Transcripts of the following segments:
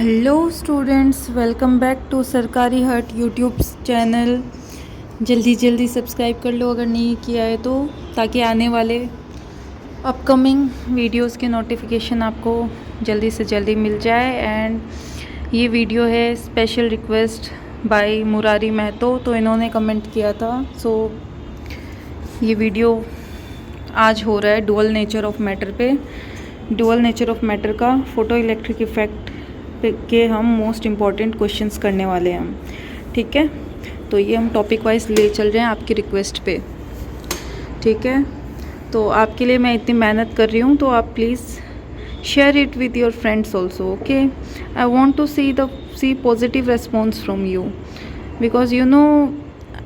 Hello students, welcome back to Sarkari Hut YouTube channel. जल्दी जल्दी subscribe कर लो अगर नहीं किया है तो, ताकि आने वाले अपकमिंग वीडियोस के नोटिफिकेशन आपको जल्दी से जल्दी मिल जाए। एंड ये वीडियो है special request by Murari Mahato, तो इन्होंने कमेंट किया था। सो ये वीडियो आज हो रहा है डुअल नेचर ऑफ मैटर पे। डुअल नेचर ऑफ मैटर का फोटो इलेक्ट्रिक इफ़ेक्ट के हम मोस्ट इम्पॉर्टेंट क्वेश्चंस करने वाले हैं हम, ठीक है। तो ये हम टॉपिक वाइज ले चल रहे हैं आपकी रिक्वेस्ट पे, ठीक है। तो आपके लिए मैं इतनी मेहनत कर रही हूँ, तो आप please share it with your friends also, okay. I want to see positive response from you, because you know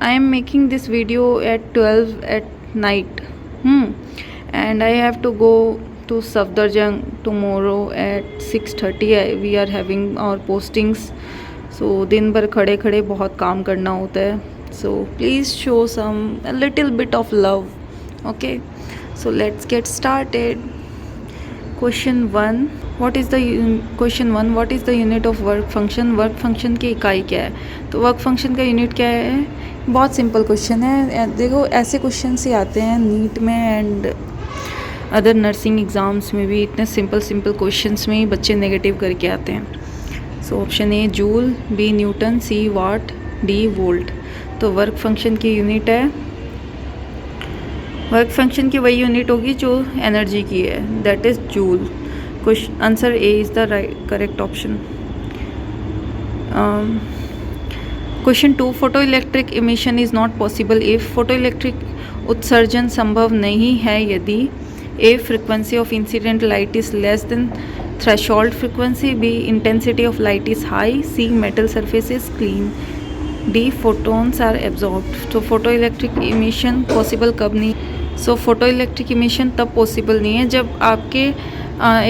I am making this video at 12 at night, and I have to go to Safdarjung tomorrow at 6:30. We are having our postings, so दिन भर खड़े खड़े बहुत काम करना होता है। So please show a little bit of love, okay? So let's get started. Question 1, what is the unit of work function? Work function की इकाई क्या है? तो वर्क फंक्शन का यूनिट क्या है? बहुत सिंपल क्वेश्चन है। देखो, ऐसे क्वेश्चन ही आते हैं नीट में एंड अदर नर्सिंग एग्ज़ाम्स में भी। इतने सिंपल क्वेश्चंस में ही बच्चे नेगेटिव करके आते हैं। So option A joule, B newton, C watt, D volt. तो वर्क फंक्शन की यूनिट है, वर्क फंक्शन की वही यूनिट होगी जो एनर्जी की है, that is joule. Answer A is the correct option. Question 2, photo electric emission is not possible if. Photo electric उत्सर्जन संभव नहीं है यदि A, frequency of incident light is less than threshold frequency, B, intensity of light is high, C, metal surface is clean, D, photons are absorbed. तो photo electric emission possible कब नहीं? So photo electric emission तब possible नहीं है जब आपके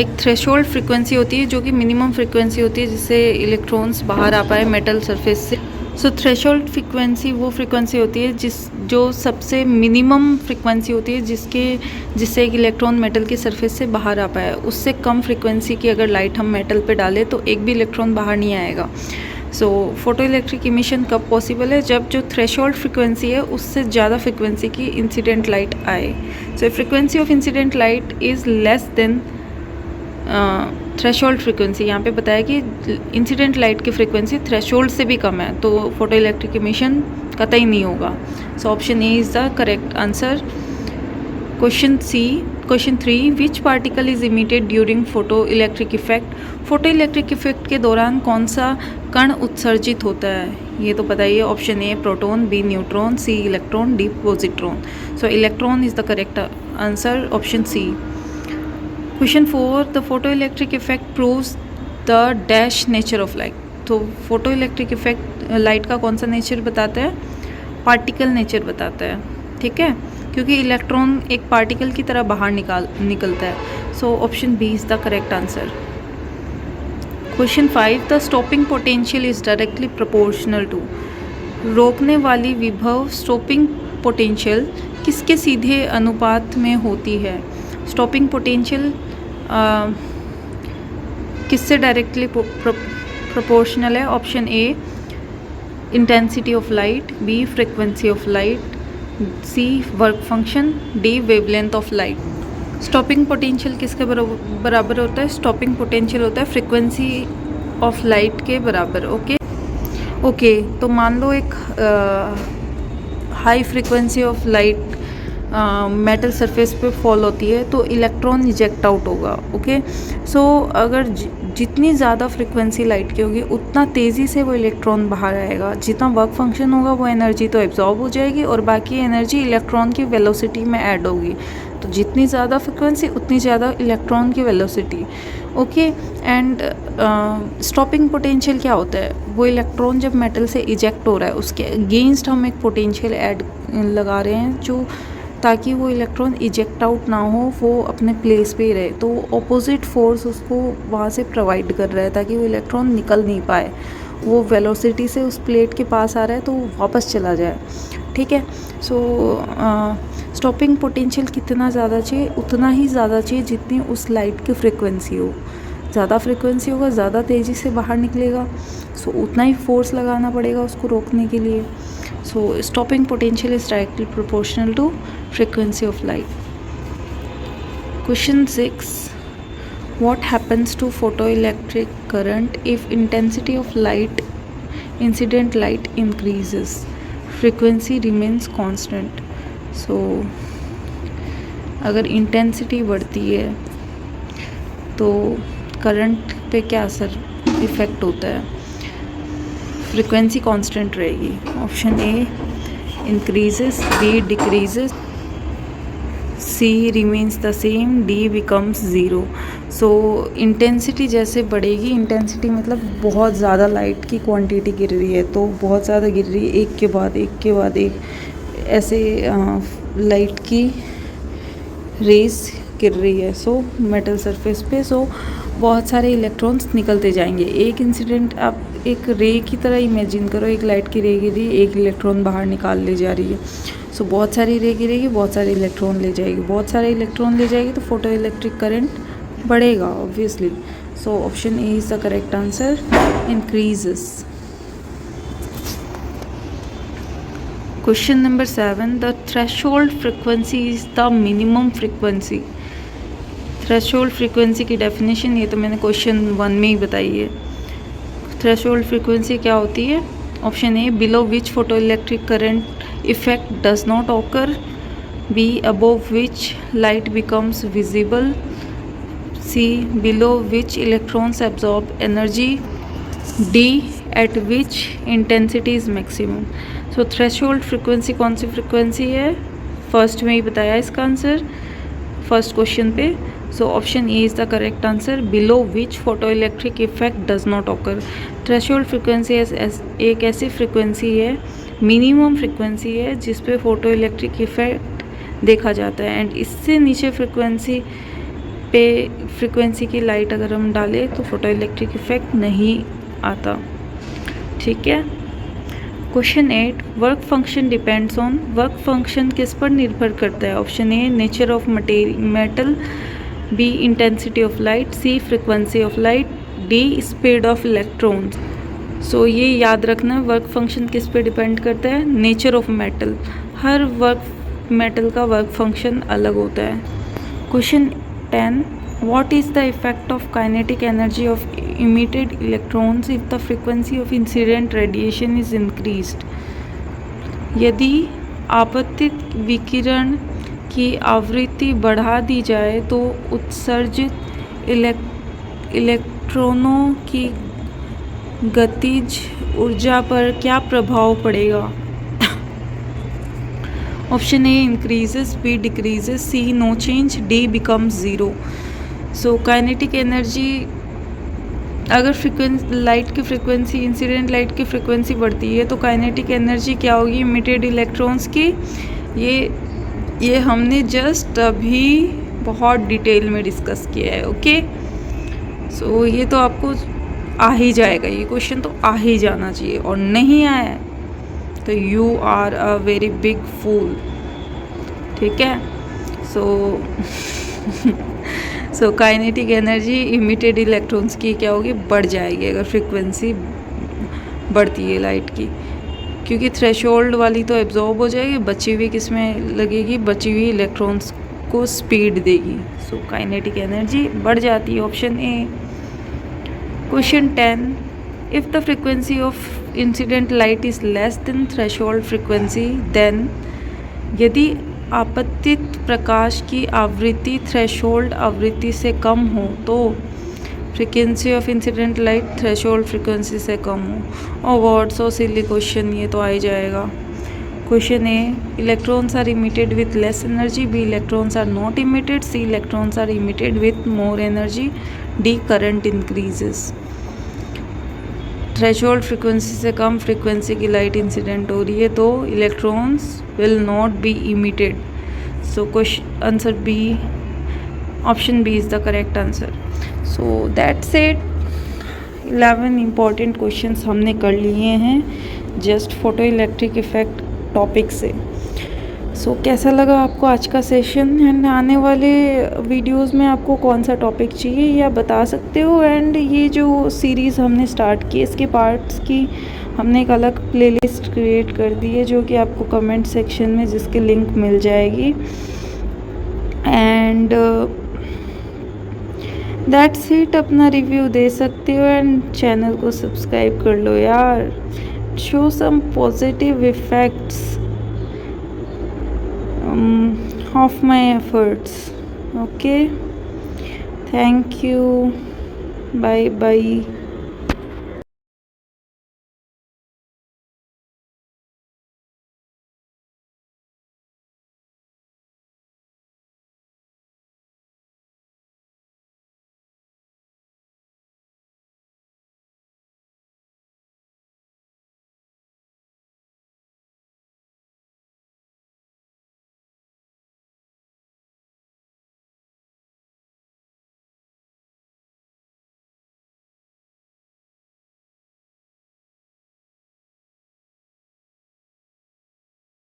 एक threshold frequency होती है, जो कि मिनिमम फ्रिक्वेंसी होती है जिससे इलेक्ट्रॉन्स बाहर आ पाए मेटल सरफेस से। सो थ्रेशोल्ड फ्रिक्वेंसी वो फ्रिक्वेंसी होती है जो सबसे मिनिमम फ्रिक्वेंसी होती है जिससे एक इलेक्ट्रॉन मेटल की सरफेस से बाहर आ पाए। उससे कम फ्रिक्वेंसी की अगर लाइट हम मेटल पे डालें तो एक भी इलेक्ट्रॉन बाहर नहीं आएगा। सो फोटो इलेक्ट्रिक इमिशन कब पॉसिबल है? जब जो थ्रेशोल्ड फ्रिक्वेंसी है उससे ज़्यादा फ्रिक्वेंसी की इंसिडेंट लाइट आए। So frequency of incident light is less than threshold frequency. यहाँ पे बताया कि इंसिडेंट लाइट की फ्रिक्वेंसी थ्रेशोल्ड से भी कम है, तो फोटो इलेक्ट्रिक इमिशन कतई नहीं होगा। सो option A is the correct answer. Question 3, which particle is emitted during photo electric effect. Photo electric effect के दौरान कौन सा कण उत्सर्जित होता है? ये तो बताइए। Option A proton, B neutron, C electron, D positron. So electron is the correct answer, option C. Question 4, the photo electric effect proves the dash nature of light. तो फोटो इलेक्ट्रिक इफेक्ट लाइट का कौन सा nature बताता है? Particle nature बताता है, ठीक है, क्योंकि इलेक्ट्रॉन एक पार्टिकल की तरह बाहर निकलता है। So option B is the correct answer. Question 5, the stopping potential is directly proportional to. रोकने वाली विभव स्टॉपिंग पोटेंशियल किसके सीधे अनुपात में होती है? स्टॉपिंग पोटेंशियल किससे डायरेक्टली प्रोपोर्शनल है? Option A intensity of light, B frequency of light, C work function, D wavelength of light. Stopping potential किसके बराबर होता है? स्टॉपिंग पोटेंशियल होता है फ्रिक्वेंसी ऑफ लाइट के बराबर, ओके। तो मान लो एक high frequency of light metal surface पे फॉल होती है तो इलेक्ट्रॉन इजेक्ट आउट होगा, ओके। सो अगर जितनी ज़्यादा फ्रिक्वेंसी लाइट की होगी उतना तेज़ी से वो इलेक्ट्रॉन बाहर आएगा। जितना वर्क फंक्शन होगा वो एनर्जी तो एब्जॉर्ब हो जाएगी और बाकी एनर्जी इलेक्ट्रॉन की वेलोसिटी में ऐड होगी। तो जितनी ज़्यादा फ्रिक्वेंसी उतनी ज़्यादा इलेक्ट्रॉन की velocity, okay. And stopping potential क्या होता है? वो इलेक्ट्रॉन जब मेटल से इजेक्ट हो रहा है उसके अगेंस्ट हम एक पोटेंशियल ऐड लगा रहे हैं, जो ताकि वो इलेक्ट्रॉन इजेक्ट आउट ना हो, वो अपने प्लेस पे ही रहे। तो ऑपोजिट फोर्स उसको वहाँ से प्रोवाइड कर रहा है ताकि वो इलेक्ट्रॉन निकल नहीं पाए। वो वेलोसिटी से उस प्लेट के पास आ रहा है तो वो वापस चला जाए, ठीक है। सो स्टॉपिंग पोटेंशियल कितना ज़्यादा चाहिए? उतना ही ज़्यादा चाहिए जितनी उस लाइट की फ्रिक्वेंसी हो। ज़्यादा फ्रिक्वेंसी होगा ज़्यादा तेज़ी से बाहर निकलेगा, सो उतना ही फोर्स लगाना पड़ेगा उसको रोकने के लिए। So stopping potential is directly proportional to frequency of light. Question 6, what happens to photoelectric current if intensity of light, incident light increases, frequency remains constant? So अगर इंटेंसिटी बढ़ती है तो करंट पे क्या असर इफ़ेक्ट होता है? फ्रिक्वेंसी कांस्टेंट रहेगी। Option A increases, B decreases, C remains the same, D becomes zero. So intensity जैसे बढ़ेगी, इंटेंसिटी मतलब बहुत ज़्यादा लाइट की क्वांटिटी गिर रही है, तो बहुत ज़्यादा गिर रही है, एक के बाद एक ऐसे लाइट की रेस गिर रही है सो मेटल सरफेस पे। सो बहुत सारे इलेक्ट्रॉन्स निकलते जाएंगे। एक इंसिडेंट आप एक रे की तरह इमेजिन करो, एक लाइट की रे गिरी, एक इलेक्ट्रॉन बाहर निकाल ले जा रही है। सो बहुत सारी रे गिरेगी, बहुत सारे इलेक्ट्रॉन ले जाएगी, बहुत सारे इलेक्ट्रॉन ले जाएगी, तो फोटो इलेक्ट्रिक करंट बढ़ेगा obviously. So option A is the correct answer, increases. Question number 7, the threshold frequency is the minimum frequency. Threshold frequency की डेफिनेशन ये तो मैंने क्वेश्चन 1 में ही बताई है। थ्रेशोल्ड फ्रिक्वेंसी क्या होती है? Option A below which photo electric current effect does not occur, B above which light becomes visible, C below which electrons absorb energy, D at which intensity is maximum. So threshold frequency कौन सी frequency है? First में ही बताया इसका answer first question पे। सो option A is the correct answer, below which photo electric effect does not occur. Threshold frequency एक ऐसी frequency है, मिनिमम फ्रिक्वेंसी है जिस पे फोटो इलेक्ट्रिक इफेक्ट देखा जाता है, एंड इससे नीचे फ्रिक्वेंसी की लाइट अगर हम डालें तो फोटो इलेक्ट्रिक इफेक्ट नहीं आता। ठीक है। Question 8, work function depends on. Work function किस पर निर्भर करता है? Option A nature of metal, B intensity of light, C frequency of light, D speed of electrons. So ये याद रखना, वर्क फंक्शन किस पे डिपेंड करता है? Nature of metal. Her metal का वर्क फंक्शन अलग होता है। Question 10, what is the effect of kinetic energy of emitted electrons if the frequency of incident radiation is increased? यदि आपतित विकिरण की आवृत्ति बढ़ा दी जाए तो उत्सर्जित इलेक्ट्रॉनों की गतिज ऊर्जा पर क्या प्रभाव पड़ेगा? Option A increases, B decreases, C no change, D becomes zero. So kinetic energy, अगर लाइट की फ्रिक्वेंसी, इंसिडेंट लाइट की फ्रिक्वेंसी बढ़ती है तो काइनेटिक एनर्जी क्या होगी? इमिटेड इलेक्ट्रॉन्स की। ये हमने जस्ट अभी बहुत डिटेल में डिस्कस किया है। ओके, सो ये तो आपको आ ही जाएगा, ये क्वेश्चन तो आ ही जाना चाहिए, और नहीं आया तो you are a very big fool. ठीक है। So kinetic energy emitted electrons की क्या होगी? बढ़ जाएगी अगर फ्रिक्वेंसी बढ़ती है लाइट की, क्योंकि थ्रेशोल्ड वाली तो एब्जॉर्ब हो जाएगी, बची हुई किस में लगेगी? बची हुई इलेक्ट्रॉन्स को स्पीड देगी। सो काइनेटिक एनर्जी बढ़ जाती है, option A. Question 10, if the frequency of incident light is less than threshold frequency then, यदि आपतित प्रकाश की आवृत्ति थ्रेशोल्ड आवृत्ति से कम हो तो frequency of incident light threshold frequency से कम हो। और व्हाट सो सिली क्वेश्चन, ये तो आ ही जाएगा। Question A, electrons are emitted with less energy, B electrons are not emitted, C electrons are emitted with more energy, D current increases. Threshold frequency से कम फ्रिक्वेंसी की लाइट इंसिडेंट हो रही है तो electrons will not be emitted. So question answer B, option B is the correct answer. So that's it. 11 important questions हमने कर लिए हैं just photo electric effect topic से। सो कैसा लगा आपको आज का सेशन, एंड आने वाले वीडियोस में आपको कौन सा टॉपिक चाहिए ये आप बता सकते हो। एंड ये जो सीरीज़ हमने स्टार्ट की इसके पार्ट्स की हमने एक अलग प्लेलिस्ट क्रिएट कर दी है जो कि आपको कमेंट सेक्शन में जिसकी लिंक मिल जाएगी। एंड दैट्स इट, अपना रिव्यू दे सकते हो एंड चैनल को सब्सक्राइब कर लो यार। Show some positive effects of my efforts. Okay, thank you, bye bye.